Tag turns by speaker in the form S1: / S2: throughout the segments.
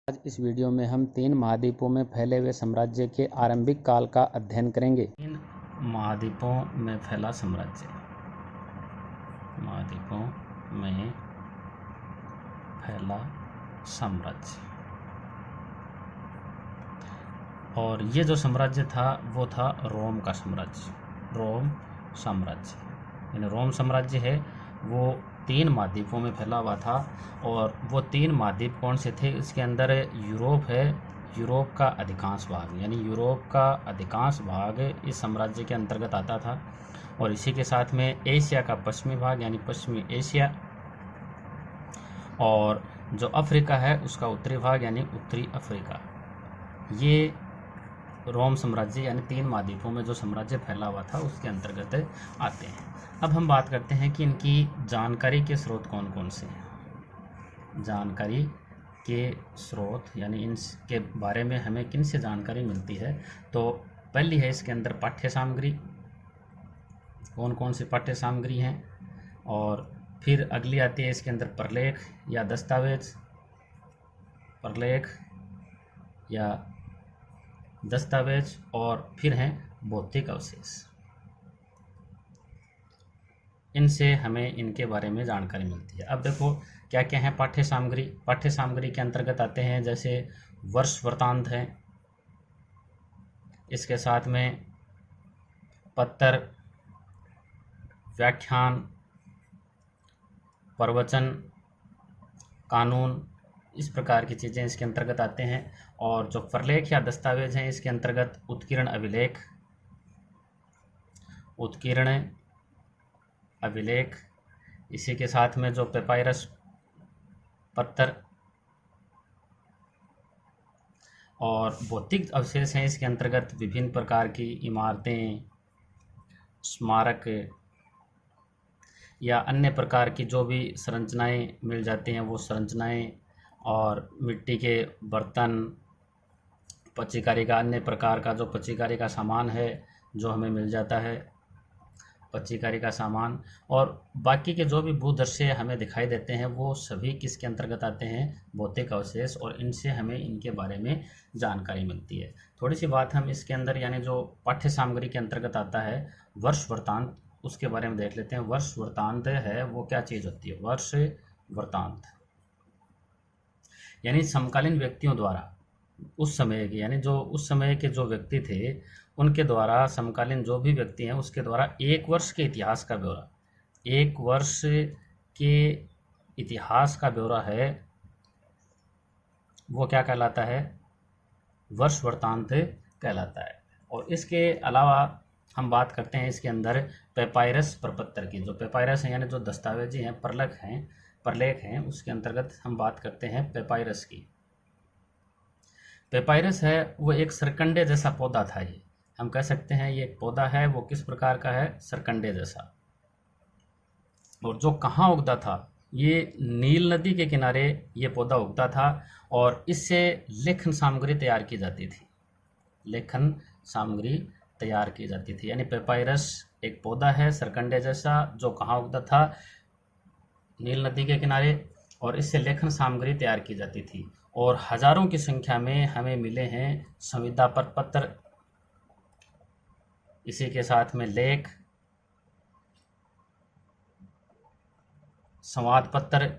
S1: आज इस वीडियो में हम 3 महाद्वीपों में फैले हुए साम्राज्य के आरंभिक काल का अध्ययन करेंगे।
S2: 3 महाद्वीपों में फैला साम्राज्य। महाद्वीपों में फैला साम्राज्य। और ये जो साम्राज्य था वो था रोम का साम्राज्य। रोम साम्राज्य यानी रोम साम्राज्य है वो 3 महाद्वीपों में फैला हुआ था। और वो 3 महाद्वीप कौन से थे? इसके अंदर यूरोप है, यूरोप का अधिकांश भाग यानी यूरोप का अधिकांश भाग इस साम्राज्य के अंतर्गत आता था। और इसी के साथ में एशिया का पश्चिमी भाग यानी पश्चिमी एशिया, और जो अफ्रीका है उसका उत्तरी भाग यानी उत्तरी अफ्रीका, ये रोम साम्राज्य यानी 3 महाद्वीपों में जो साम्राज्य फैला हुआ था उसके अंतर्गत आते हैं। अब हम बात करते हैं कि इनकी जानकारी के स्रोत कौन कौन से हैं। जानकारी के स्रोत यानी इनके बारे में हमें किन से जानकारी मिलती है। तो पहली है इसके अंदर पाठ्य सामग्री, कौन कौन सी पाठ्य सामग्री हैं। और फिर अगली आती है इसके अंदर प्रलेख या दस्तावेज, प्रलेख या दस्तावेज, और फिर हैं भौतिक अवशेष। इनसे हमें इनके बारे में जानकारी मिलती है। अब देखो क्या क्या है पाठ्य सामग्री। पाठ्य सामग्री के अंतर्गत आते हैं जैसे वर्ष वृत्तांत है, इसके साथ में पत्र, व्याख्यान, प्रवचन, कानून, इस प्रकार की चीज़ें इसके अंतर्गत आते हैं। और जो प्रलेख या दस्तावेज हैं इसके अंतर्गत उत्कीर्ण अभिलेख, उत्कीर्ण अभिलेख, इसी के साथ में जो पेपायरस पत्थर और भौतिक अवशेष हैं इसके अंतर्गत विभिन्न प्रकार की इमारतें, स्मारक या अन्य प्रकार की जो भी संरचनाएं मिल जाती हैं वो संरचनाएं, और मिट्टी के बर्तन, पच्चीकारी का अन्य प्रकार का जो पच्चीकारी का सामान है जो हमें मिल जाता है, पच्चीकारी का सामान, और बाकी के जो भी भूदृश्य हमें दिखाई देते हैं वो सभी किसके अंतर्गत आते हैं? भौतिक अवशेष। और इनसे हमें इनके बारे में जानकारी मिलती है। थोड़ी सी बात हम इसके अंदर यानी जो पाठ्य सामग्री के अंतर्गत आता है वर्ष वृत्तांत, उसके बारे में देख लेते हैं। वर्ष वृत्तांत है वो क्या चीज़ होती है? वर्ष वृत्तांत यानी समकालीन व्यक्तियों द्वारा उस समय के यानी जो उस समय के जो व्यक्ति थे उनके द्वारा, समकालीन जो भी व्यक्ति हैं उसके द्वारा एक वर्ष के इतिहास का ब्यौरा, एक वर्ष के इतिहास का ब्यौरा है वो क्या कहलाता है? वर्ष वृत्तांत कहलाता है। और इसके अलावा हम बात करते हैं इसके अंदर पेपायरस प्रपत्र की। जो पेपायरस हैं यानी जो दस्तावेजी हैं, प्रलेख हैं, उसके अंतर्गत हम बात करते हैं पेपायरस की। पेपायरस है वो एक सरकंडे जैसा पौधा था। ये हम कह सकते हैं ये एक पौधा है वो किस प्रकार का है? सरकंडे जैसा। और जो कहाँ उगता था? ये नील नदी के किनारे ये पौधा उगता था और इससे लेखन सामग्री तैयार की जाती थी। लेखन सामग्री तैयार की जाती थी यानी पेपायरस एक पौधा है सरकंडे जैसा जो कहाँ उगता था? नील नदी के किनारे, और इससे लेखन सामग्री तैयार की जाती थी। और हजारों की संख्या में हमें मिले हैं संविदा पर पत्र, इसी के साथ में लेख, संवाद पत्र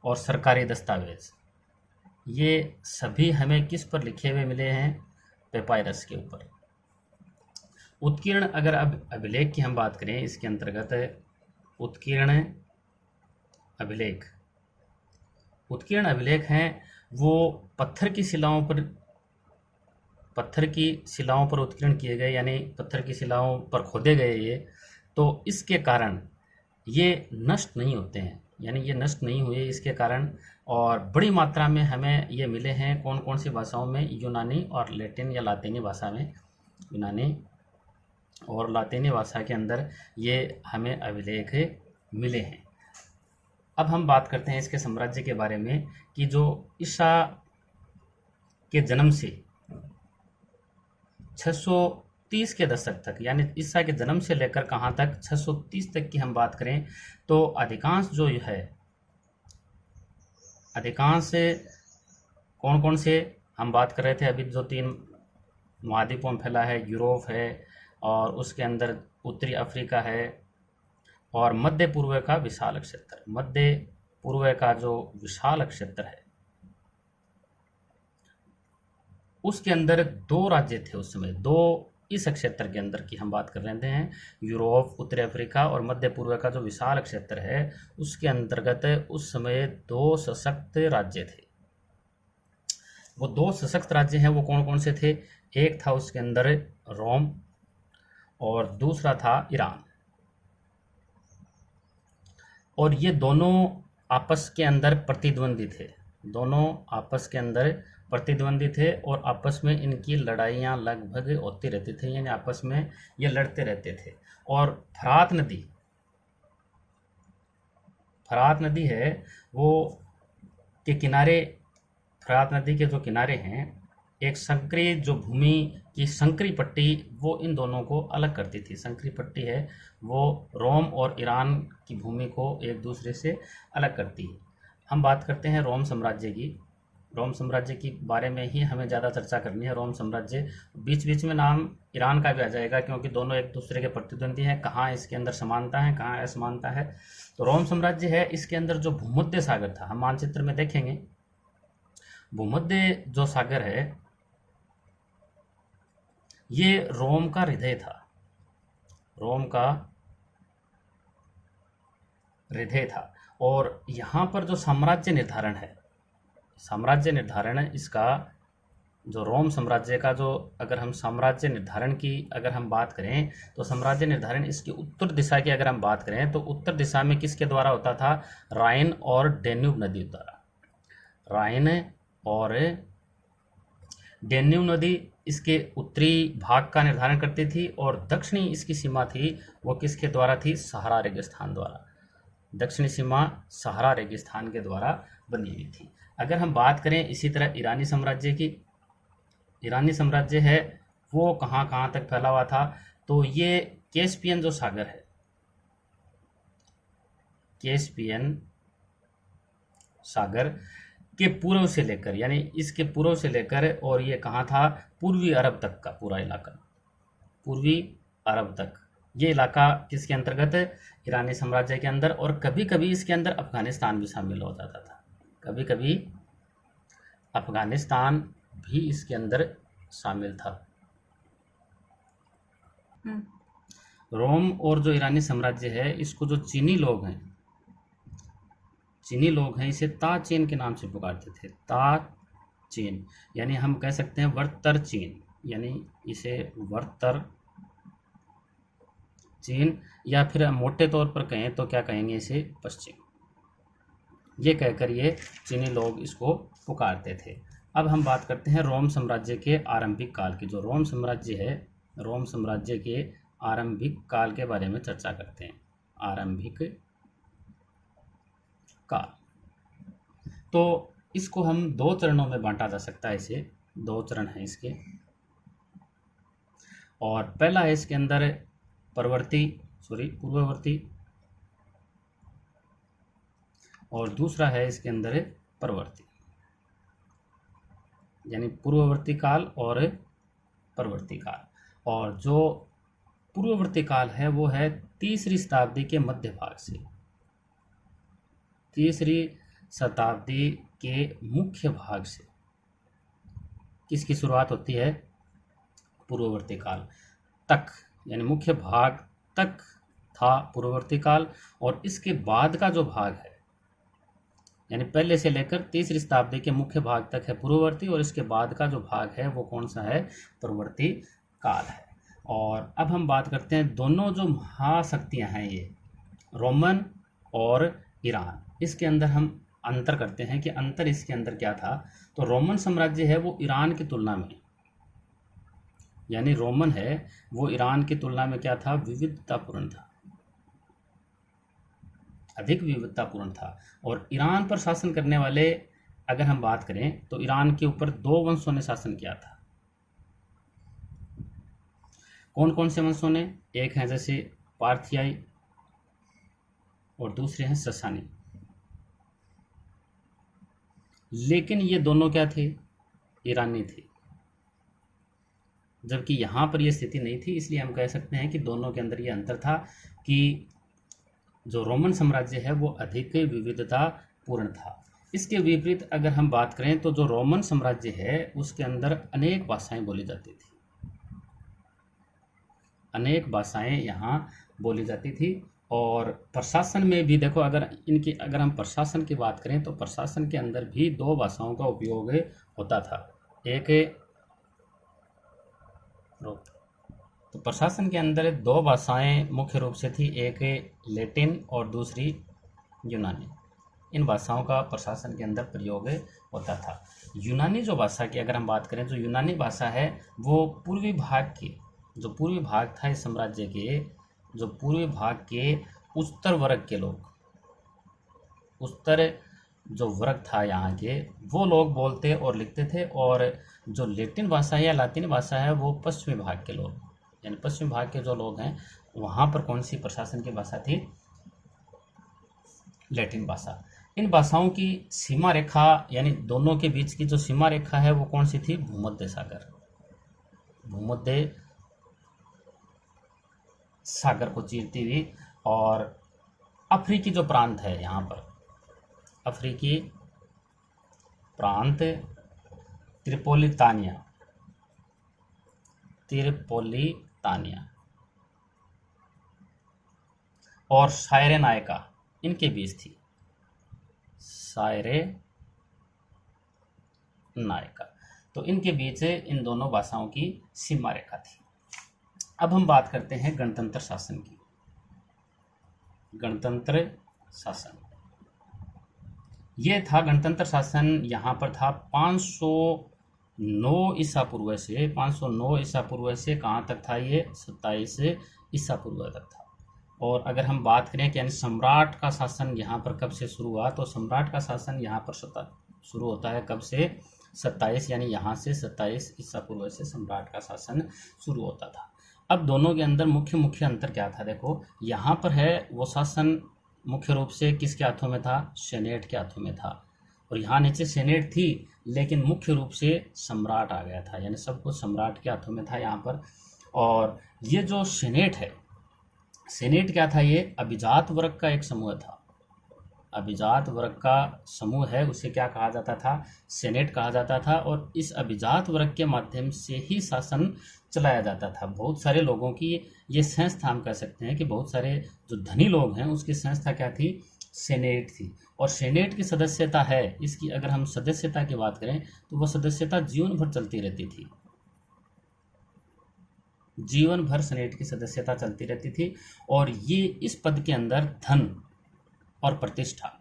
S2: और सरकारी दस्तावेज। ये सभी हमें किस पर लिखे हुए मिले हैं? पेपायरस के ऊपर। उत्कीर्ण अगर अब अभिलेख की हम बात करें इसके अंतर्गत उत्कीर्ण अभिलेख, उत्कीर्ण अभिलेख हैं वो पत्थर की शिलाओं पर उत्कीर्ण किए गए यानी पत्थर की शिलाओं पर खोदे गए ये। तो इसके कारण ये नष्ट नहीं होते हैं यानी ये नष्ट नहीं हुए इसके कारण। और बड़ी मात्रा में हमें ये मिले हैं कौन कौन सी भाषाओं में? यूनानी और लैटिन या लातीनी भाषा में। यूनानी और लातीनी भाषा के अंदर ये हमें अभिलेख मिले हैं। अब हम बात करते हैं इसके साम्राज्य के बारे में कि जो ईसा के जन्म से 630 के दशक तक यानी ईसा के जन्म से लेकर कहाँ तक? 630 तक की हम बात करें तो अधिकांश जो है अधिकांश कौन कौन से हम बात कर रहे थे अभी, जो 3 महाद्वीपों में फैला है, यूरोप है, और उसके अंदर उत्तरी अफ्रीका है, और मध्य पूर्व का विशाल क्षेत्र। मध्य पूर्व का जो विशाल क्षेत्र है उसके अंदर 2 राज्य थे उस समय, 2 इस क्षेत्र के अंदर की हम बात कर रहे हैं, यूरोप, उत्तरी अफ्रीका और मध्य पूर्व का जो विशाल क्षेत्र है उसके अंतर्गत उस समय 2 सशक्त राज्य थे। वो 2 सशक्त राज्य हैं, वो कौन कौन से थे? एक था उसके अंदर रोम और दूसरा था ईरान। और ये दोनों आपस के अंदर प्रतिद्वंदी थे, दोनों आपस के अंदर प्रतिद्वंदी थे, और आपस में इनकी लड़ाइयाँ लगभग होती रहती थी, यानी आपस में ये लड़ते रहते थे। और फरात नदी है वो के किनारे, फरात नदी के जो किनारे हैं, एक संकरी जो भूमि की संकरी पट्टी वो इन दोनों को अलग करती थी। संकरी पट्टी है वो रोम और ईरान की भूमि को एक दूसरे से अलग करती है। हम बात करते हैं रोम साम्राज्य की। रोम साम्राज्य के बारे में ही हमें ज़्यादा चर्चा करनी है। रोम साम्राज्य, बीच बीच में नाम ईरान का भी आ जाएगा क्योंकि दोनों एक दूसरे के प्रतिद्वंदी हैं, कहाँ इसके अंदर समानता है, कहाँ असमानता है। तो रोम साम्राज्य है, इसके अंदर जो भूमध्य सागर था, हम मानचित्र में देखेंगे, भूमध्य जो सागर है ये रोम का हृदय था, रोम का हृदय था। और यहाँ पर जो साम्राज्य निर्धारण है, साम्राज्य निर्धारण इसका जो रोम साम्राज्य का जो, अगर हम साम्राज्य निर्धारण की अगर हम बात करें तो साम्राज्य निर्धारण इसकी उत्तर दिशा की अगर हम बात करें तो उत्तर दिशा में किसके द्वारा होता था? राइन और डेन्यूब नदी द्वारा। राइन और डेन्यूब नदी इसके उत्तरी भाग का निर्धारण करती थी, और दक्षिणी इसकी सीमा थी वो किसके द्वारा थी? सहारा रेगिस्तान द्वारा। दक्षिणी सीमा सहारा रेगिस्तान के द्वारा बनी हुई थी। अगर हम बात करें इसी तरह ईरानी साम्राज्य की, ईरानी साम्राज्य है वो कहाँ कहाँ तक फैला हुआ था? तो ये कैस्पियन जो सागर है, कैस्पियन सागर के पूर्व से लेकर, यानी इसके पूर्व से लेकर, और ये कहाँ था? पूर्वी अरब तक का पूरा इलाका, पूर्वी अरब तक ये इलाका किसके अंतर्गत? ईरानी साम्राज्य के अंदर। और कभी कभी इसके अंदर अफगानिस्तान भी शामिल हो जाता था, कभी कभी अफगानिस्तान भी इसके अंदर शामिल था। रोम और जो ईरानी साम्राज्य है इसको जो चीनी लोग हैं, चीनी लोग हैं इसे ताचीन के नाम से पुकारते थे। ताचीन यानी हम कह सकते हैं वर्तर चीन, यानी इसे वर्तर चीन, या फिर मोटे तौर पर कहें तो क्या कहेंगे? इसे पश्चिम, ये कहकर ये चीनी लोग इसको पुकारते थे। अब हम बात करते हैं रोम साम्राज्य के आरंभिक काल की। जो रोम साम्राज्य है, रोम साम्राज्य के आरंभिक काल के बारे में चर्चा करते हैं। आरंभिक काल, तो इसको हम 2 चरणों में बांटा जा सकता है। इसे 2 चरण हैं इसके, और पहला है इसके अंदर पूर्ववर्ती, और दूसरा है इसके अंदर परवर्ती, यानी पूर्ववर्ती काल और परवर्ती काल। और जो पूर्ववर्ती काल है वो है 3री शताब्दी के मध्य भाग से, 3री शताब्दी के मुख्य भाग से किसकी शुरुआत होती है? पूर्ववर्ती काल तक, यानी मुख्य भाग तक था पूर्ववर्ती काल। और इसके बाद का जो भाग है, यानी पहले से लेकर 3री शताब्दी के मुख्य भाग तक है पूर्ववर्ती, और इसके बाद का जो भाग है वो कौन सा है? परवर्ती काल है। और अब हम बात करते हैं दोनों जो महाशक्तियां हैं, ये रोमन और ईरान, इसके अंदर हम अंतर करते हैं कि अंतर इसके अंदर क्या था। तो रोमन साम्राज्य है वो ईरान की तुलना में, यानी रोमन है वो ईरान की तुलना में क्या था? विविधतापूर्ण था, अधिक विविधतापूर्ण था। और ईरान पर शासन करने वाले अगर हम बात करें तो ईरान के ऊपर 2 वंशों ने शासन किया था। कौन कौन से वंशों ने? एक है जैसे पार्थियाई और दूसरे हैं ससानी। लेकिन ये दोनों क्या थे, ईरानी थे, जबकि यहाँ पर ये स्थिति नहीं थी। इसलिए हम कह सकते हैं कि दोनों के अंदर ये अंतर था कि जो रोमन साम्राज्य है वो अधिक विविधता पूर्ण था। इसके विपरीत अगर हम बात करें तो जो रोमन साम्राज्य है उसके अंदर अनेक भाषाएं बोली जाती थी, अनेक भाषाएं यहाँ बोली जाती थी। और प्रशासन में भी देखो, अगर हम प्रशासन की बात करें तो प्रशासन के अंदर भी दो भाषाओं का उपयोग होता था। तो प्रशासन के अंदर दो भाषाएं मुख्य रूप से थी, एक लैटिन और दूसरी यूनानी। इन भाषाओं का प्रशासन के अंदर प्रयोग होता था। यूनानी जो भाषा की अगर हम बात करें, जो यूनानी भाषा है वो पूर्वी भाग की, जो पूर्वी भाग था इस साम्राज्य के, जो पूर्वी भाग के उच्चतर वर्ग के लोग, उच्चतर जो वर्ग था यहाँ के, वो लोग बोलते और लिखते थे। और जो लैटिन भाषा है या लातिनी भाषा है वो पश्चिमी भाग के लोग, यानी पश्चिमी भाग के जो लोग हैं वहाँ पर कौन सी प्रशासन की भाषा थी, लैटिन भाषा। इन भाषाओं की सीमा रेखा, यानी दोनों के बीच की जो सीमा रेखा है वो कौन सी थी, भूमध्य सागर, भूमध्य सागर को चीरती हुई। और अफ्रीकी जो प्रांत है यहाँ पर, अफ्रीकी प्रांत त्रिपोलितानिया, त्रिपोलितानिया और सायरेनाइका इनके बीच थी, सायरेनाइका। तो इनके बीच इन दोनों भाषाओं की सीमा रेखा थी। अब हम बात करते हैं गणतंत्र शासन की। गणतंत्र शासन, ये था गणतंत्र शासन, यहाँ पर था 509 ईसा पूर्व से, 509 ईसा पूर्व से कहाँ तक था, ये 27 ईसा पूर्व तक था। और अगर हम बात करें कि यानी सम्राट का शासन यहाँ पर कब से शुरू हुआ, तो सम्राट का शासन यहाँ पर शुरू होता है कब से, 27, यानी यहाँ से 27 ईसा पूर्व से सम्राट का शासन शुरू होता था। अब दोनों के अंदर मुख्य अंतर क्या था, देखो यहाँ पर है वो शासन मुख्य रूप से किसके हाथों में था, सेनेट के हाथों में था। और यहाँ नीचे सेनेट थी लेकिन मुख्य रूप से सम्राट आ गया था, यानी सब कुछ सम्राट के हाथों में था यहाँ पर। और ये जो सेनेट है, सेनेट क्या था, ये अभिजात वर्ग का एक समूह था, अभिजात वर्ग का समूह है, उसे क्या कहा जाता था, सेनेट कहा जाता था। और इस अभिजात वर्ग के माध्यम से ही शासन चलाया जाता था। बहुत सारे लोगों की ये संस्था, हम कह सकते हैं कि बहुत सारे जो धनी लोग हैं उसकी संस्था क्या थी, सेनेट थी। और सेनेट की सदस्यता है, इसकी अगर हम सदस्यता की बात करें तो वह सदस्यता जीवन भर चलती रहती थी, जीवन भर सेनेट की सदस्यता चलती रहती थी। और ये इस पद के अंदर धन और प्रतिष्ठा,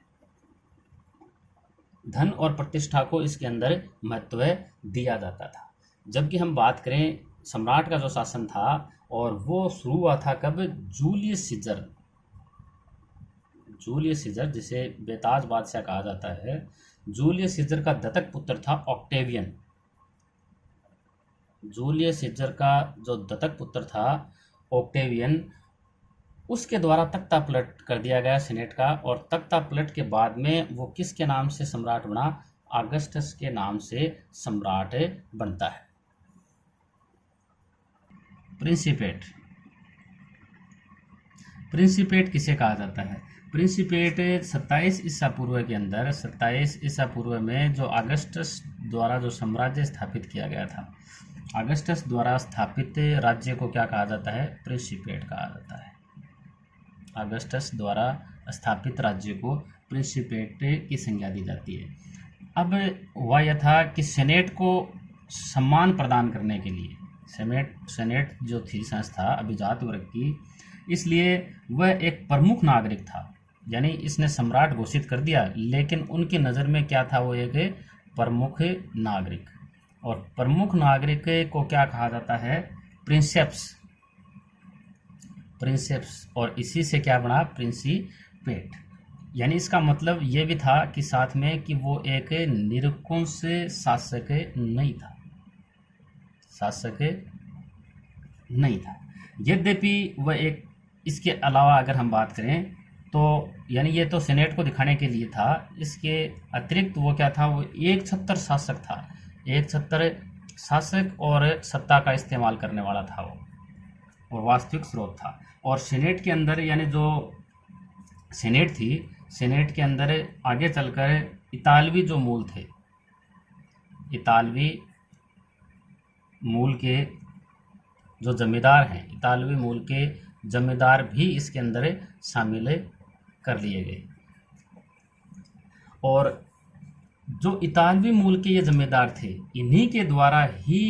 S2: धन और प्रतिष्ठा को इसके अंदर महत्व दिया जाता था। जबकि हम बात करें सम्राट का जो शासन था, और वो शुरू हुआ था कब, जूलियस सीजर, जूलियस सीजर जिसे बेताज बादशाह कहा जाता है, जूलियस सीजर का दत्तक पुत्र था ऑक्टेवियन। जूलियस सीजर का जो दत्तक पुत्र था ऑक्टेवियन, उसके द्वारा तख्ता पलट कर दिया गया सेनेट का। और तख्ता पलट के बाद में वो किसके नाम से सम्राट बना, अगस्टस के नाम से सम्राट बनता है। प्रिंसिपेट, प्रिंसिपेट किसे कहा जाता है, प्रिंसिपेट 27 ईसा पूर्व के अंदर, 27 ईसा पूर्व में जो अगस्टस द्वारा जो साम्राज्य स्थापित किया गया था, अगस्टस द्वारा स्थापित राज्य को क्या कहा जाता है, प्रिंसिपेट कहा जाता है। अगस्टस द्वारा स्थापित राज्य को प्रिंसिपेट की संज्ञा दी जाती है। अब हुआ यह था कि सेनेट को सम्मान प्रदान करने के लिए, सेनेट जो थी संस्था अभिजात वर्ग की, इसलिए वह एक प्रमुख नागरिक था, यानी इसने सम्राट घोषित कर दिया लेकिन उनकी नज़र में क्या था, वो एक प्रमुख नागरिक। और प्रमुख नागरिक को क्या कहा जाता है, प्रिंसेप्स, प्रिंसेप्स। और इसी से क्या बना, प्रिंसिपेट। यानी इसका मतलब ये भी था कि साथ में कि वो एक निरंकुश शासक नहीं था, शासक नहीं था। यद्यपि वह एक, इसके अलावा अगर हम बात करें तो यानी ये तो सेनेट को दिखाने के लिए था। इसके अतिरिक्त वो क्या था, वो एक छत्तर शासक था, एक छत्तर शासक और सत्ता का इस्तेमाल करने वाला था वो, और वास्तविक स्रोत था। और सेनेट के अंदर यानी जो सेनेट थी, सेनेट के अंदर आगे चलकर इतालवी जो मूल थे, इतालवी मूल के जो जमींदार हैं, इतालवी मूल के जमींदार भी इसके अंदर शामिल कर लिए गए। और जो इतालवी मूल के ये जमींदार थे, इन्हीं के द्वारा ही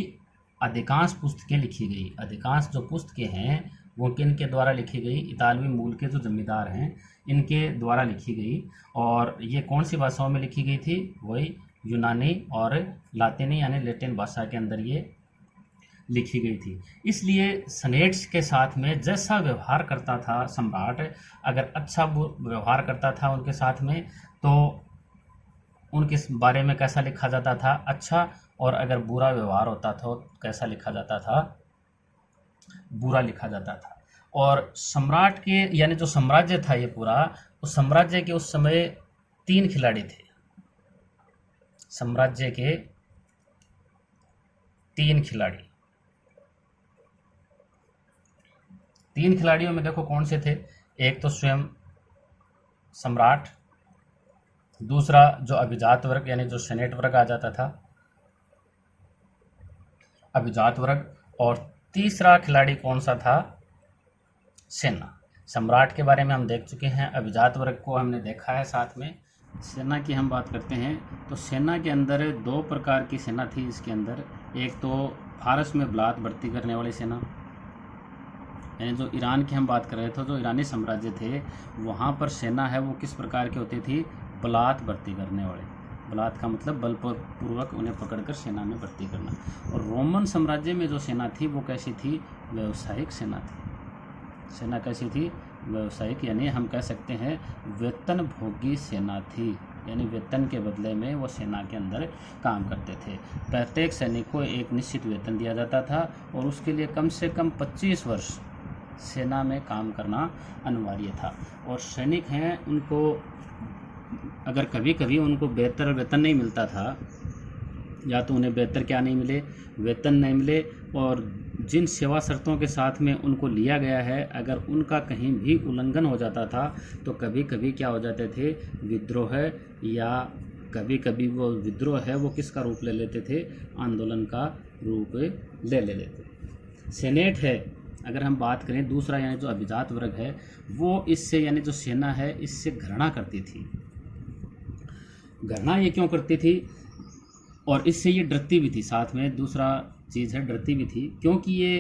S2: अधिकांश पुस्तकें लिखी गई। अधिकांश जो पुस्तकें हैं वो किन के द्वारा लिखी गई, इतालवी मूल के जो जमींदार हैं इनके द्वारा लिखी गई। और ये कौन सी भाषाओं में लिखी गई थी, वही यूनानी और लातिनी यानी लैटिन भाषा के अंदर ये लिखी गई थी। इसलिए सेनेट्स के साथ में जैसा व्यवहार करता था सम्राट, अगर अच्छा व्यवहार करता था उनके साथ में तो उनके बारे में कैसा लिखा जाता था, अच्छा। और अगर बुरा व्यवहार होता था तो कैसा लिखा जाता था, बुरा लिखा जाता था। और सम्राट के यानी जो साम्राज्य था ये पूरा, उस साम्राज्य के उस समय 3 खिलाड़ी थे। साम्राज्य के 3 खिलाड़ी, 3 खिलाड़ियों में देखो कौन से थे। एक तो स्वयं सम्राट, दूसरा जो अभिजात वर्ग यानी जो सेनेट वर्ग आ जाता था, अभिजात वर्ग, और तीसरा खिलाड़ी कौन सा था, सेना। सम्राट के बारे में हम देख चुके हैं, अभिजात वर्ग को हमने देखा है साथ में। सेना की हम बात करते हैं तो सेना के अंदर 2 प्रकार की सेना थी इसके अंदर। एक तो फारस में बलात भर्ती करने वाली सेना, यानी जो ईरान की हम बात कर रहे थे, जो ईरानी साम्राज्य थे वहाँ पर सेना है वो किस प्रकार की होती थी, बलात भर्ती करने वाले। बलात का मतलब बलपूर्वक उन्हें पकड़कर सेना में भर्ती करना। और रोमन साम्राज्य में जो सेना थी वो कैसी थी, व्यावसायिक सेना थी। सेना कैसी थी, व्यावसायिक, यानी हम कह सकते हैं वेतन भोगी सेना थी, यानी वेतन के बदले में वो सेना के अंदर काम करते थे। प्रत्येक सैनिक को एक निश्चित वेतन दिया जाता था और उसके लिए कम से कम 25 वर्ष सेना में काम करना अनिवार्य था। और सैनिक हैं उनको अगर कभी कभी उनको बेहतर वेतन नहीं मिलता था, या तो उन्हें बेहतर क्या नहीं मिले, वेतन नहीं मिले, और जिन सेवा शर्तों के साथ में उनको लिया गया है अगर उनका कहीं भी उल्लंघन हो जाता था तो कभी कभी क्या हो जाते थे, विद्रोह, या कभी कभी वो विद्रोह है वो किसका रूप ले लेते थे, आंदोलन का रूप ले लेते। सेनेट है अगर हम बात करें, दूसरा यानी जो अभिजात वर्ग है वो इससे यानी जो सेना है इससे घृणा करती थी। घृणा ये क्यों करती थी, और इससे ये डरती भी थी। साथ में दूसरा चीज़ है, डरती भी थी, क्योंकि ये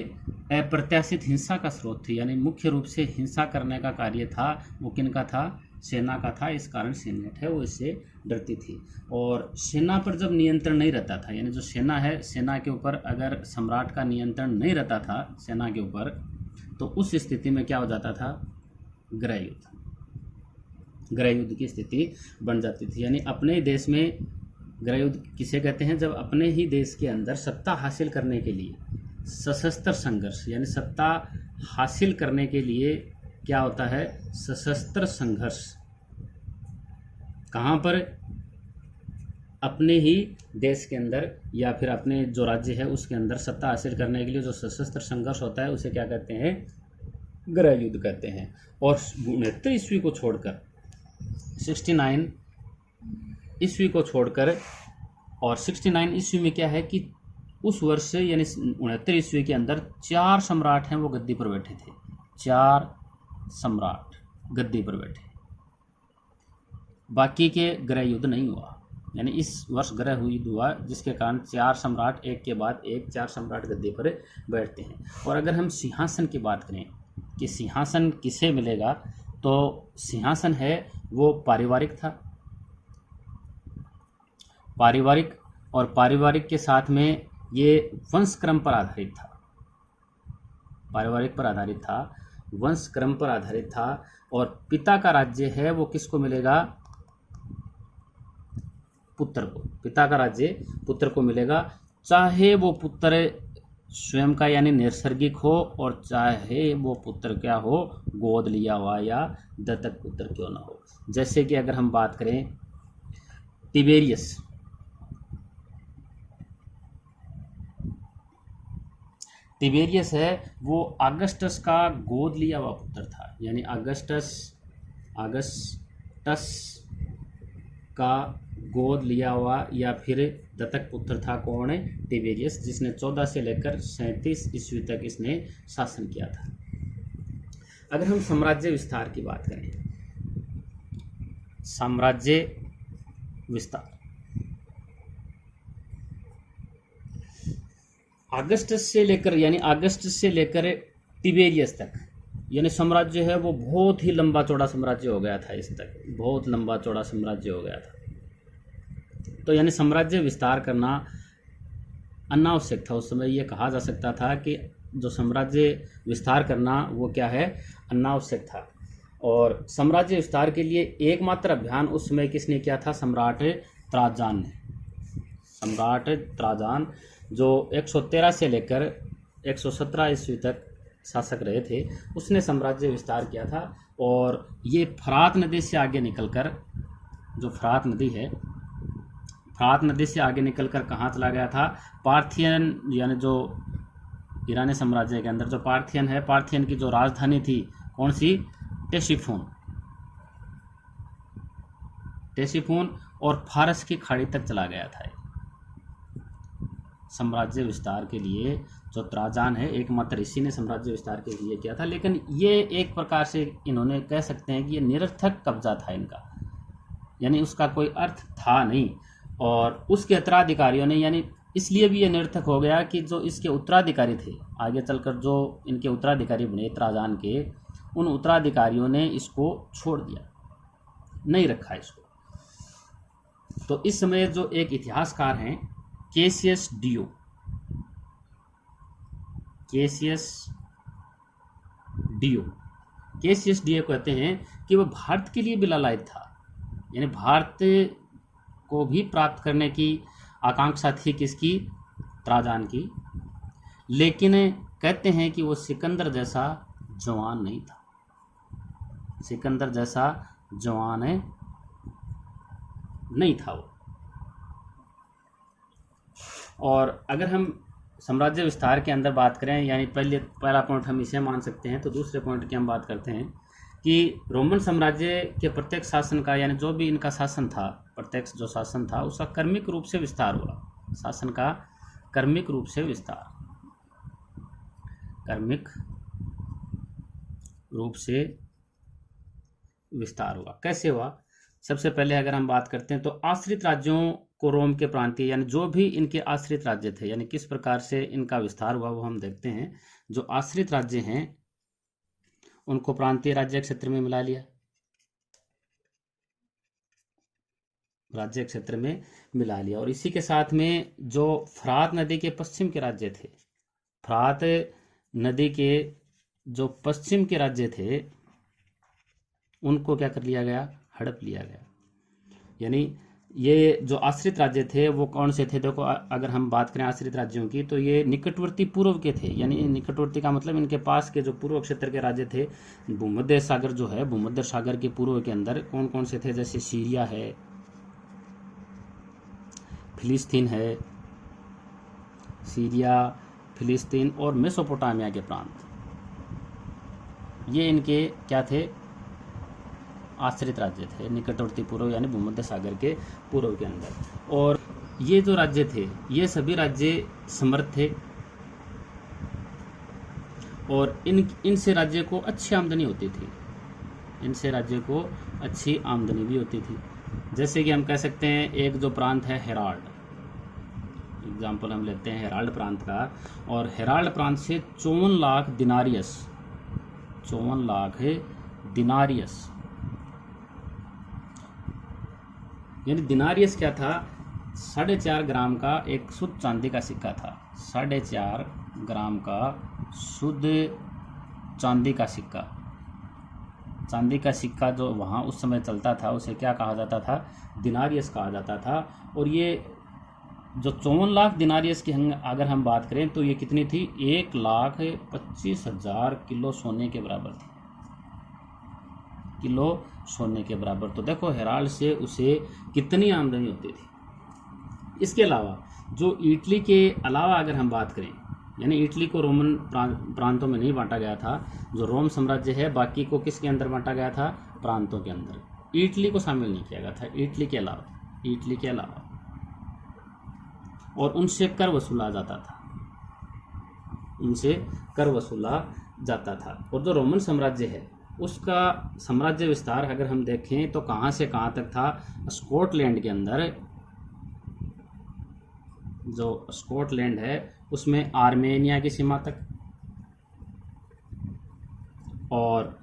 S2: अप्रत्याशित हिंसा का स्रोत थी। यानी मुख्य रूप से हिंसा करने का कार्य था वो किनका था, सेना का था। इस कारण सेनेट है वो इससे डरती थी। और सेना पर जब नियंत्रण नहीं रहता था, यानी जो सेना है, सेना के ऊपर अगर सम्राट का नियंत्रण नहीं रहता था सेना के ऊपर, तो उस स्थिति में क्या हो जाता था, गृह युद्ध, गृह युद्ध की स्थिति बन जाती थी। यानी अपने ही देश में गृह युद्ध किसे कहते हैं, जब अपने ही देश के अंदर सत्ता हासिल करने के लिए सशस्त्र संघर्ष, यानी सत्ता हासिल करने के लिए क्या होता है, सशस्त्र संघर्ष। कहाँ पर, अपने ही देश के अंदर या फिर अपने जो राज्य है उसके अंदर सत्ता हासिल करने के लिए जो सशस्त्र संघर्ष होता है उसे क्या कहते हैं, गृह युद्ध कहते हैं। और 69 ईस्वी को छोड़कर, 69 ईस्वी को छोड़कर, और 69 ईस्वी में क्या है कि उस वर्ष से यानी 69 ईस्वी के अंदर 4 सम्राट हैं वो गद्दी पर बैठे थे। 4 सम्राट गद्दी पर बैठे, बाकी के गृह युद्ध नहीं हुआ। यानी इस वर्ष गृह युद्ध हुआ जिसके कारण 4 सम्राट एक के बाद एक 4 सम्राट गद्दी पर बैठते हैं। और अगर हम सिंहासन की बात करें कि सिंहासन किसे मिलेगा, तो सिंहासन है वो पारिवारिक था, पारिवारिक, और पारिवारिक के साथ में ये वंश क्रम पर आधारित था, पारिवारिक पर आधारित था, वंश क्रम पर आधारित था। और पिता का राज्य है वो किसको मिलेगा, पुत्र को। पिता का राज्य पुत्र को मिलेगा, चाहे वो पुत्र स्वयं का यानी नैसर्गिक हो, और चाहे वो पुत्र क्या हो, गोद लिया हुआ या दत्तक पुत्र क्यों ना हो। जैसे कि अगर हम बात करें तिबेरियस, तिबेरियस है वो अगस्टस का गोद लिया हुआ पुत्र था, यानी अगस्टस का गोद लिया हुआ या फिर दत्तक पुत्र था कौन है, तिबेरियस, जिसने 14 से लेकर 37 ईस्वी तक इसने शासन किया था। अगर हम साम्राज्य विस्तार की बात करें, साम्राज्य विस्तार, अगस्टस से लेकर तिबेरियस तक, यानी साम्राज्य है वो बहुत ही लंबा चौड़ा साम्राज्य हो गया था, इस तक बहुत लंबा चौड़ा साम्राज्य हो गया था। तो यानी साम्राज्य विस्तार करना अनावश्यक था। उस समय ये कहा जा सकता था कि जो साम्राज्य विस्तार करना वो क्या है, अनावश्यक था। और साम्राज्य विस्तार के लिए एकमात्र अभियान उस समय किसने किया था, सम्राट त्राजान ने। सम्राट त्राजान जो 113 से लेकर 117 ईस्वी तक शासक रहे थे, उसने साम्राज्य विस्तार किया था। और ये फरात नदी से आगे निकलकर, जो फरात नदी है, फरात नदी से आगे निकलकर कहाँ चला गया था, पार्थियन, यानी जो ईरानी साम्राज्य के अंदर जो पार्थियन है, पार्थियन की जो राजधानी थी कौन सी, टेसिफोन और फारस की खाड़ी तक चला गया था। साम्राज्य विस्तार के लिए जो त्राजान है, एकमात्र इसी ने साम्राज्य विस्तार के लिए किया था। लेकिन ये एक प्रकार से इन्होंने कह सकते हैं कि ये निरर्थक कब्जा था इनका, यानी उसका कोई अर्थ था नहीं। और उसके उत्तराधिकारियों ने, यानी इसलिए भी ये निरर्थक हो गया कि जो इसके उत्तराधिकारी थे, आगे चलकर जो इनके उत्तराधिकारी बने त्राजान के, उन उत्तराधिकारियों ने इसको छोड़ दिया, नहीं रखा इसको। तो इस समय जो एक इतिहासकार हैं कैसियस डियो कहते हैं कि वह भारत के लिए भी लालायित था, यानी भारत को भी प्राप्त करने की आकांक्षा थी किसकी, त्राजान की। लेकिन कहते हैं कि वो सिकंदर जैसा जवान नहीं था, सिकंदर जैसा जवान नहीं था वो। और अगर हम साम्राज्य विस्तार के अंदर बात करें, यानी पहला पॉइंट हम इसे मान सकते हैं, तो दूसरे पॉइंट की हम बात करते हैं कि रोमन साम्राज्य के प्रत्येक शासन का, यानी जो भी इनका शासन था, प्रत्यक्ष जो शासन था, उसका कर्मिक रूप से विस्तार हुआ। शासन का कर्मिक रूप से विस्तार, कर्मिक रूप से विस्तार हुआ। कैसे हुआ? सबसे पहले अगर हम बात करते हैं तो आश्रित राज्यों को रोम के प्रांतीय, यानी जो भी इनके आश्रित राज्य थे, यानी किस प्रकार से इनका विस्तार हुआ वो हम देखते हैं। जो आश्रित राज्य हैं उनको प्रांतीय राज्य क्षेत्र में मिला लिया, राज्य क्षेत्र में मिला लिया। और इसी के साथ में जो फरात नदी के पश्चिम के राज्य थे, फरात नदी के जो पश्चिम के राज्य थे, उनको क्या कर लिया गया, हड़प लिया गया। यानी ये जो आश्रित राज्य थे वो कौन से थे? देखो, अगर हम बात करें आश्रित राज्यों की, तो ये निकटवर्ती पूर्व के थे, यानी निकटवर्ती का मतलब इनके पास के जो पूर्व क्षेत्र के राज्य थे। भूमध्य सागर जो है, भूमध्य सागर के पूर्व के अंदर कौन कौन से थे? जैसे सीरिया है, फिलिस्तीन है, सीरिया, फिलिस्तीन और मेसोपोटामिया के प्रांत, ये इनके क्या थे? आश्रित राज्य थे, निकटवर्ती पूर्व यानी भूमध्य सागर के पूर्व के अंदर। और ये जो राज्य थे, ये सभी राज्य समर्थ थे और इनसे राज्य को अच्छी आमदनी होती थी, इनसे राज्य को अच्छी आमदनी भी होती थी। जैसे कि हम कह सकते हैं एक जो प्रांत है हेराल्ड, एग्जाम्पल हम लेते हैं हेराल्ड प्रांत का, और हेराल्ड प्रांत से 54 लाख दिनारियस, 54 लाख दिनारियस, यानी दिनारियस क्या था? 4.5 ग्राम का एक शुद्ध चांदी का सिक्का था, 4.5 ग्राम का शुद्ध चांदी का सिक्का। चांदी का सिक्का जो वहाँ उस समय चलता था उसे क्या कहा जाता था? दिनारियस कहा जाता था। और ये जो 54 लाख दिनारियस की अगर हम बात करें तो ये कितनी थी, 1,25,000 किलो सोने के बराबर थी, किलो सोने के बराबर। तो देखो हेराल्ड से उसे कितनी आमदनी होती थी। इसके अलावा जो इटली के अलावा अगर हम बात करें, यानी इटली को रोमन प्रांतों में नहीं बांटा गया था, जो रोम साम्राज्य है बाकी को किसके अंदर बांटा गया था, प्रांतों के अंदर, इटली को शामिल नहीं किया गया था, इटली के अलावा और उनसे कर वसूला जाता था। और जो रोमन साम्राज्य है उसका साम्राज्य विस्तार अगर हम देखें तो कहाँ से कहाँ तक था, स्कॉटलैंड के अंदर, जो स्कॉटलैंड है उसमें आर्मेनिया की सीमा तक, और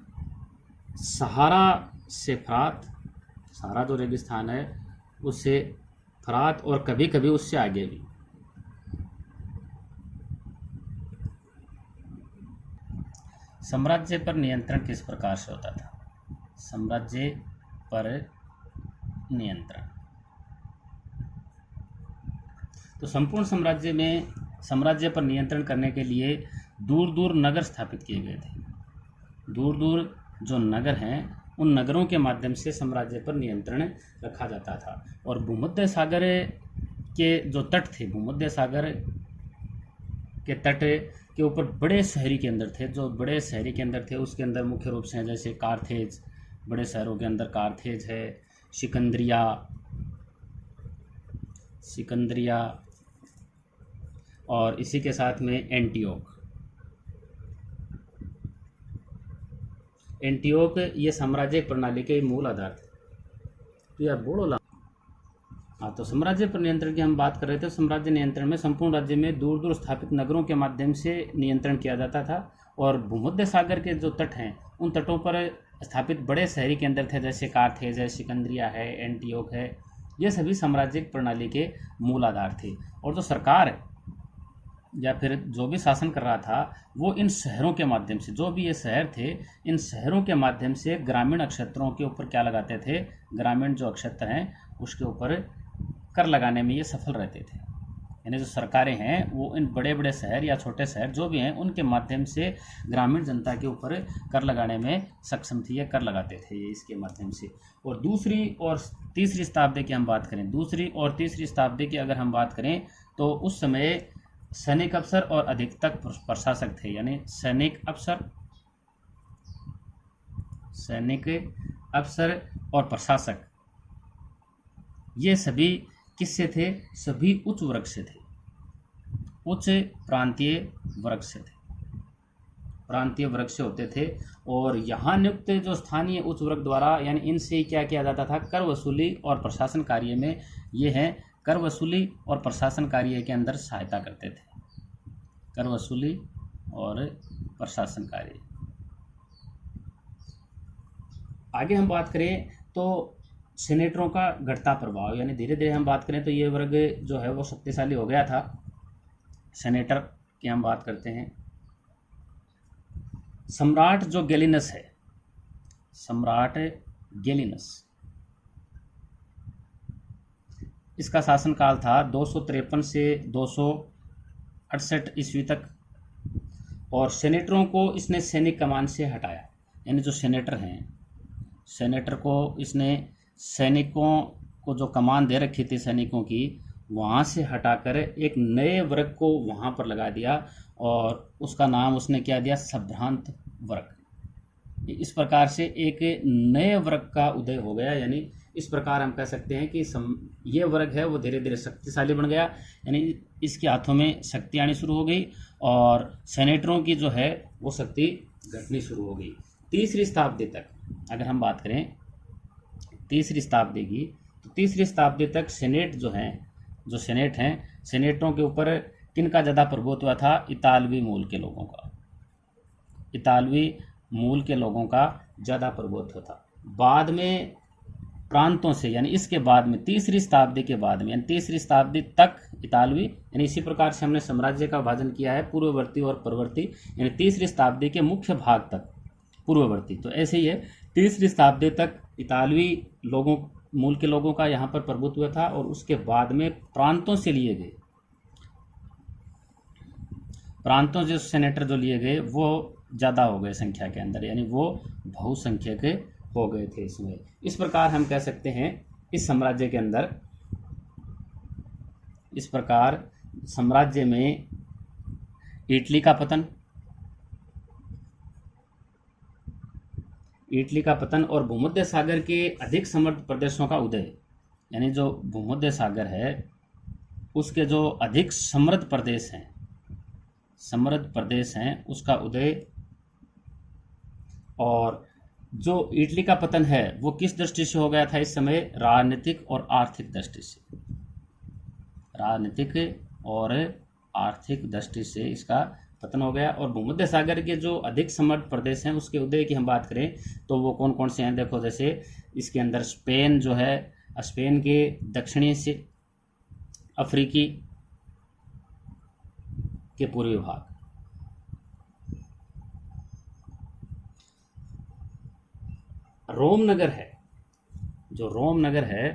S2: सहारा से फरात, सहारा जो रेगिस्तान है उससे फरात, और कभी कभी उससे आगे भी। साम्राज्य पर नियंत्रण किस प्रकार से होता था, साम्राज्य पर नियंत्रण, तो संपूर्ण साम्राज्य पर नियंत्रण करने के लिए दूर दूर नगर स्थापित किए गए थे। दूर दूर जो नगर हैं उन नगरों के माध्यम से साम्राज्य पर नियंत्रण रखा जाता था। और भूमध्य सागर के जो तट थे, भूमध्य सागर के तट के ऊपर बड़े शहरी केंद्र थे, जो बड़े शहरी केंद्र थे उसके अंदर मुख्य रूप से जैसे कार्थेज, बड़े शहरों के अंदर कार्थेज है, सिकंदरिया और इसी के साथ में एंटियोक, ये साम्राज्यिक प्रणाली के मूल आधार थे। तो यार बोलो ला। हाँ, तो साम्राज्य पर नियंत्रण की हम बात कर रहे थे। साम्राज्य नियंत्रण में संपूर्ण राज्य में दूर दूर स्थापित नगरों के माध्यम से नियंत्रण किया जाता था, और भूमध्य सागर के जो तट हैं उन तटों पर स्थापित बड़े शहरी केंद्र थे, जैसे कार्थेज है, सिकंदरिया है, एंटियोक है, ये सभी साम्राज्यिक प्रणाली के मूल आधार थे। और जो सरकार या फिर जो भी शासन कर रहा था वो इन शहरों के माध्यम से, जो भी ये शहर थे, इन शहरों के माध्यम से ग्रामीण क्षेत्रों के ऊपर क्या लगाते थे, ग्रामीण जो क्षेत्र हैं उसके ऊपर कर लगाने में ये सफल रहते थे। यानी जो सरकारें हैं वो इन बड़े बड़े शहर या छोटे शहर जो भी हैं उनके माध्यम से ग्रामीण जनता के ऊपर कर लगाने में सक्षम थी, ये कर लगाते थे ये इसके माध्यम से। और दूसरी और तीसरी शताब्दी की हम बात करें, दूसरी और तीसरी शताब्दी की अगर हम बात करें तो उस समय सैनिक अफसर और अधिकतक प्रशासक थे। यानी सैनिक अफसर और प्रशासक, ये सभी किससे थे, सभी उच्च वर्ग से थे, उच्च प्रांतीय वर्ग से होते थे। और यहाँ नियुक्त जो स्थानीय उच्च वर्ग द्वारा, यानी इनसे क्या किया जाता था, कर वसूली और प्रशासन कार्य में, ये हैं कर वसूली और प्रशासन कार्य के अंदर सहायता करते थे, कर वसूली और प्रशासन कार्य। आगे हम बात करें तो सेनेटरों का घटता प्रभाव, यानी धीरे धीरे हम बात करें तो ये वर्ग जो है वो शक्तिशाली हो गया था। सेनेटर की हम बात करते हैं। सम्राट जो गैलिनस है, सम्राट गैलिनस, इसका शासनकाल था 253 से 268 ईस्वी तक, और सेनेटरों को इसने सैनिक कमान से हटाया। यानी जो सेनेटर हैं, सेनेटर को इसने सैनिकों को जो कमान दे रखी थी सैनिकों की, वहाँ से हटाकर एक नए वर्ग को वहाँ पर लगा दिया, और उसका नाम उसने क्या दिया, संभ्रांत वर्ग। इस प्रकार से एक नए वर्ग का उदय हो गया। यानी इस प्रकार हम कह सकते हैं कि ये वर्ग है वो धीरे धीरे शक्तिशाली बन गया, यानी इसके हाथों में शक्ति आनी शुरू हो गई, और सेनेटरों की जो है वो शक्ति घटनी शुरू हो गई। तीसरी शताब्दी तक अगर हम बात करें, तीसरी शताब्दी की, तो तीसरी शताब्दी तक सेनेट जो हैं, जो सेनेट हैं, सेनेटों के ऊपर किनका ज़्यादा प्रभुत्व था, इतालवी मूल के लोगों का, इतालवी मूल के लोगों का ज़्यादा प्रभुत्व था। बाद में प्रांतों से, यानी इसके बाद में तीसरी शताब्दी के बाद में, यानी तीसरी शताब्दी तक इतालवी, यानी इसी प्रकार से हमने साम्राज्य का विभाजन किया है पूर्ववर्ती और परवर्ती, यानी तीसरी शताब्दी के मुख्य भाग तक पूर्ववर्ती, तो ऐसे ही है। तीसरी शताब्दी तक इतालवी लोगों मूल के लोगों का यहाँ पर प्रभुत्व था, और उसके बाद में प्रांतों से लिए गए, प्रांतों से सेनेटर जो लिए गए वो ज़्यादा हो गए संख्या के अंदर, यानी वो बहुसंख्यक हो गए थे इसमें। इस प्रकार हम कह सकते हैं इस साम्राज्य के अंदर, इस प्रकार साम्राज्य में इटली का पतन, इटली का पतन और भूमध्य सागर के अधिक समृद्ध प्रदेशों का उदय, यानी जो भूमध्य सागर है उसके जो अधिक समृद्ध प्रदेश हैं, समृद्ध प्रदेश हैं, उसका उदय। और जो इटली का पतन है वो किस दृष्टि से हो गया था इस समय? राजनीतिक और आर्थिक दृष्टि से, राजनीतिक और आर्थिक दृष्टि से इसका पतन हो गया। और भूमध्य सागर के जो अधिक समृद्ध प्रदेश हैं उसके उदय की हम बात करें तो वो कौन कौन से हैं? देखो, जैसे इसके अंदर स्पेन जो है, स्पेन के दक्षिणी से अफ्रीकी के पूर्वी भाग, रोम नगर है, जो रोम नगर है,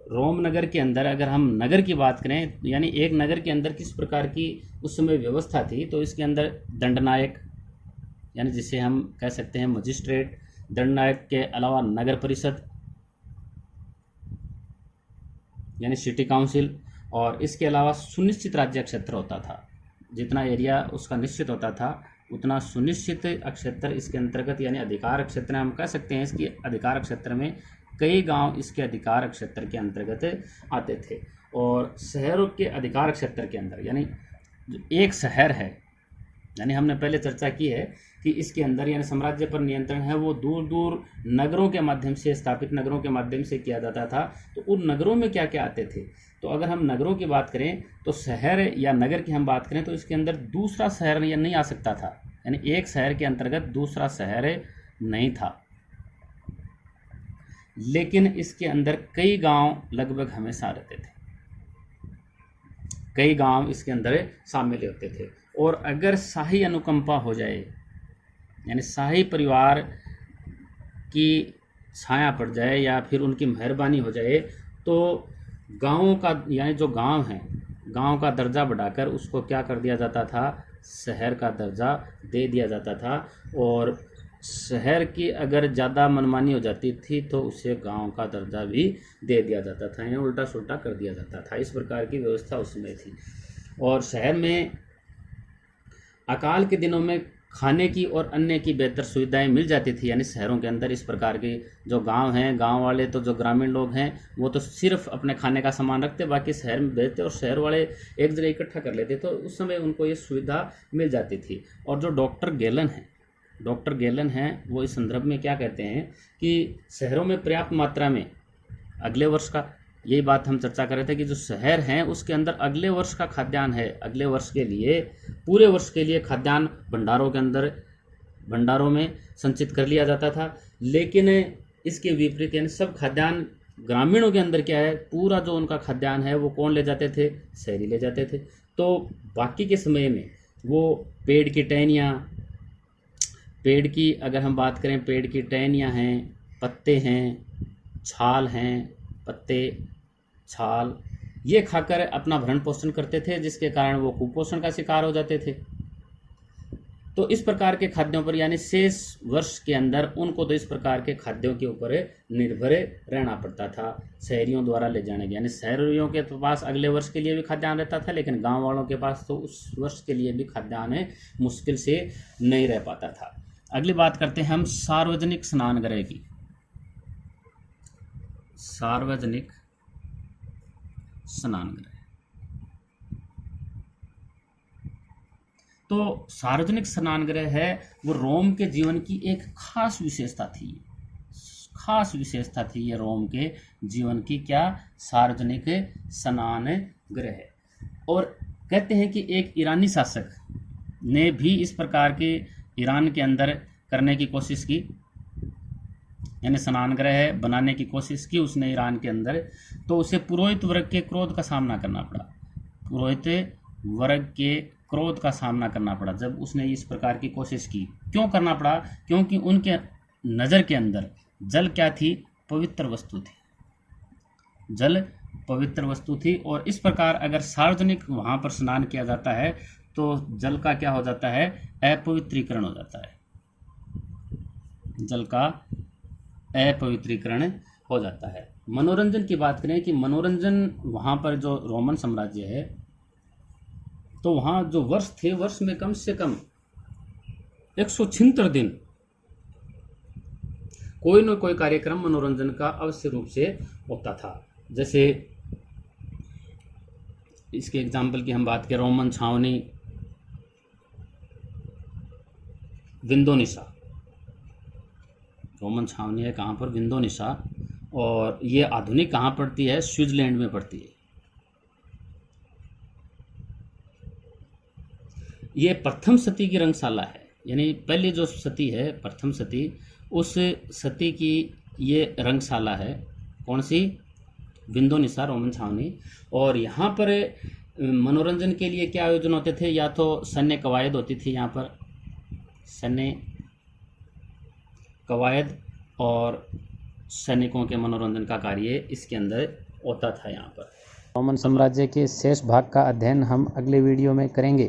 S2: रोम नगर के अंदर अगर हम नगर की बात करें, यानी एक नगर के अंदर किस प्रकार की उस समय व्यवस्था थी, तो इसके अंदर दंडनायक, यानी जिसे हम कह सकते हैं मजिस्ट्रेट, दंडनायक के अलावा नगर परिषद यानी सिटी काउंसिल, और इसके अलावा सुनिश्चित राज्य क्षेत्र होता था। जितना एरिया उसका निश्चित होता था उतना सुनिश्चित क्षेत्र इसके अंतर्गत, यानी अधिकार क्षेत्र हम कह सकते हैं। इसके अधिकार क्षेत्र में कई गांव इसके अधिकार क्षेत्र के अंतर्गत आते थे। और शहरों के अधिकार क्षेत्र के अंदर, यानी जो एक शहर है, यानी हमने पहले चर्चा की है कि इसके अंदर यानी साम्राज्य पर नियंत्रण है वो दूर दूर नगरों के माध्यम से, स्थापित नगरों के माध्यम से किया जाता था। तो उन नगरों में क्या क्या आते थे? तो अगर हम नगरों की बात करें तो शहर या नगर की हम बात करें तो इसके अंदर दूसरा शहर या नहीं आ सकता था, यानी एक शहर के अंतर्गत दूसरा शहर नहीं था। लेकिन इसके अंदर कई गांव लगभग हमेशा रहते थे, कई गांव इसके अंदर शामिल होते थे। और अगर शाही अनुकंपा हो जाए, यानी शाही परिवार की छाया पड़ जाए या फिर उनकी मेहरबानी हो जाए, तो गांवों का, यानी जो गांव हैं, गांव का दर्जा बढ़ाकर उसको क्या कर दिया जाता था? शहर का दर्जा दे दिया जाता था। और शहर की अगर ज़्यादा मनमानी हो जाती थी तो उसे गांव का दर्जा भी दे दिया जाता था, यानी उल्टा सुल्टा कर दिया जाता था। इस प्रकार की व्यवस्था उसमें थी। और शहर में अकाल के दिनों में खाने की और अन्य की बेहतर सुविधाएं मिल जाती थी, यानी शहरों के अंदर इस प्रकार के जो गांव हैं, गांव वाले तो जो ग्रामीण लोग हैं वो तो सिर्फ अपने खाने का सामान रखते, बाकी शहर में बेचते और शहर वाले एक जगह इकट्ठा कर लेते, तो उस समय उनको ये सुविधा मिल जाती थी। और जो डॉक्टर गेलन हैं वो इस संदर्भ में क्या कहते हैं कि शहरों में पर्याप्त मात्रा में अगले वर्ष का, यही बात हम चर्चा कर रहे थे कि जो शहर हैं उसके अंदर अगले वर्ष का खाद्यान्न है, अगले वर्ष के लिए, पूरे वर्ष के लिए खाद्यान्न भंडारों के अंदर, भंडारों में संचित कर लिया जाता था। लेकिन इसके विपरीत, यानी सब खाद्यान्न ग्रामीणों के अंदर क्या है, पूरा जो उनका खाद्यान्न है वो कौन ले जाते थे? शहरी ले जाते थे। तो बाकी के समय में वो पेड़ की टहनियाँ, पेड़ की अगर हम बात करें, पेड़ की टहनियाँ हैं, पत्ते हैं, छाल हैं, पत्ते, छाल, ये खाकर अपना भरण पोषण करते थे, जिसके कारण वो कुपोषण का शिकार हो जाते थे। तो इस प्रकार के खाद्यों पर, यानी शेष वर्ष के अंदर उनको तो इस प्रकार के खाद्यों के ऊपर निर्भर रहना पड़ता था शहरियों द्वारा ले जाने के, यानी शहरियों के पास अगले वर्ष के लिए भी खाद्यान्न रहता था, लेकिन गांव वालों के पास तो उस वर्ष के लिए भी खाद्यान्न मुश्किल से नहीं रह पाता था। अगली बात करते हैं हम सार्वजनिक स्नानगृह की। सार्वजनिक स्नानगृह, तो सार्वजनिक स्नानगृह है वो रोम के जीवन की एक खास विशेषता थी, खास विशेषता थी ये रोम के जीवन की। क्या? सार्वजनिक स्नानगृह है। और कहते हैं कि एक ईरानी शासक ने भी इस प्रकार के ईरान के अंदर करने की कोशिश की, यानी स्नानगृह बनाने की कोशिश की उसने ईरान के अंदर, तो उसे पुरोहित वर्ग के क्रोध का सामना करना पड़ा, पुरोहित वर्ग के क्रोध का सामना करना पड़ा जब उसने इस प्रकार की कोशिश की। क्यों करना पड़ा? क्योंकि उनके नज़र के अंदर जल क्या थी? पवित्र वस्तु थी। जल पवित्र वस्तु थी और इस प्रकार अगर सार्वजनिक वहाँ पर स्नान किया जाता है तो जल का क्या हो जाता है, अपवित्रीकरण हो जाता है, जल का अपवित्रीकरण हो जाता है। मनोरंजन की बात करें कि मनोरंजन वहाँ पर जो रोमन साम्राज्य है तो वहाँ जो वर्ष थे, वर्ष में कम से कम 176 दिन कोई न कोई कार्यक्रम मनोरंजन का अवश्य रूप से होता था। जैसे इसके एग्जाम्पल की हम बात करें, रोमन छावनी विंडोनिसा, रोमन छावनी है कहाँ पर, विंडोनिसा, और ये आधुनिक कहाँ पड़ती है, स्विट्जरलैंड में पड़ती है। ये प्रथम सती की रंगशाला है, यानी पहली जो सती है, प्रथम सती, उस सती की ये रंगशाला है। कौन सी, विंडोनिसा, रोमन छावनी। और यहाँ पर मनोरंजन के लिए क्या आयोजन होते थे, या तो सैन्य कवायद होती थी, यहाँ पर सैन्य कवायद और सैनिकों के मनोरंजन का कार्य इसके अंदर होता था यहाँ पर।
S1: रोमन साम्राज्य के शेष भाग का अध्ययन हम अगले वीडियो में करेंगे।